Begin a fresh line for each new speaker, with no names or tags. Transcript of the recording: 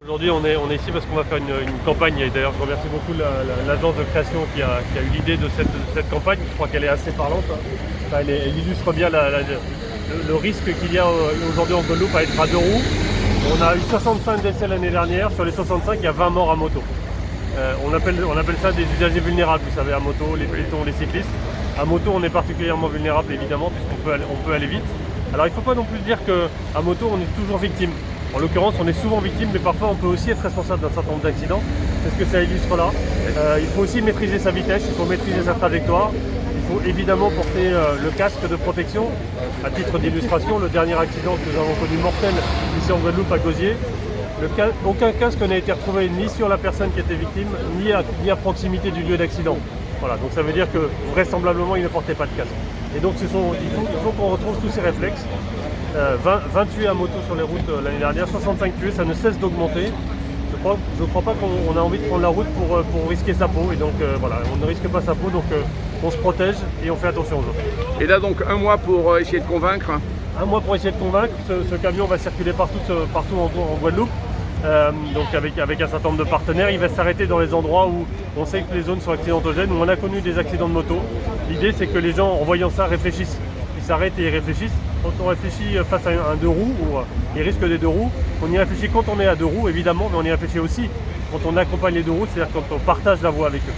Aujourd'hui, on est ici parce qu'on va faire une campagne, et d'ailleurs je remercie beaucoup l'agence de création qui a eu l'idée de cette campagne. Je crois qu'elle est assez parlante, hein. Enfin, elle illustre bien le risque qu'il y a aujourd'hui en Guadeloupe à être à deux roues. On a eu 65 décès l'année dernière, sur les 65 il y a 20 morts à moto. On appelle ça des usagers vulnérables, vous savez, à moto, les pelotons, les cyclistes. À moto, on est particulièrement vulnérable évidemment puisqu'on peut aller vite. Alors il ne faut pas non plus dire qu'à moto on est toujours victime. En l'occurrence, on est souvent victime, mais parfois on peut aussi être responsable d'un certain nombre d'accidents. C'est ce que ça illustre là. Il faut aussi maîtriser sa vitesse, il faut maîtriser sa trajectoire. Il faut évidemment porter le casque de protection. À titre d'illustration, le dernier accident que nous avons connu mortel ici en Guadeloupe à Gosier, aucun casque n'a été retrouvé ni sur la personne qui était victime, ni à proximité du lieu d'accident. Voilà, donc ça veut dire que vraisemblablement il ne portait pas de casque. Et donc il faut qu'on retrouve tous ces réflexes. 20 tués à moto sur les routes l'année dernière, 65 tués, ça ne cesse d'augmenter. Je ne crois pas qu'on a envie de prendre la route pour risquer sa peau. Et donc voilà, on ne risque pas sa peau, donc on se protège et on fait attention aux autres.
Et là donc un mois pour essayer de convaincre.
Un mois pour essayer de convaincre. Ce camion va circuler partout en Guadeloupe. Donc avec un certain nombre de partenaires, il va s'arrêter dans les endroits où on sait que les zones sont accidentogènes, où on a connu des accidents de moto. L'idée c'est que les gens en voyant ça réfléchissent. Ils s'arrêtent et ils réfléchissent. Quand on réfléchit face à un deux roues, ou les risques des deux roues, on y réfléchit quand on est à deux roues évidemment, mais on y réfléchit aussi quand on accompagne les deux roues, c'est-à-dire quand on partage la voie avec eux.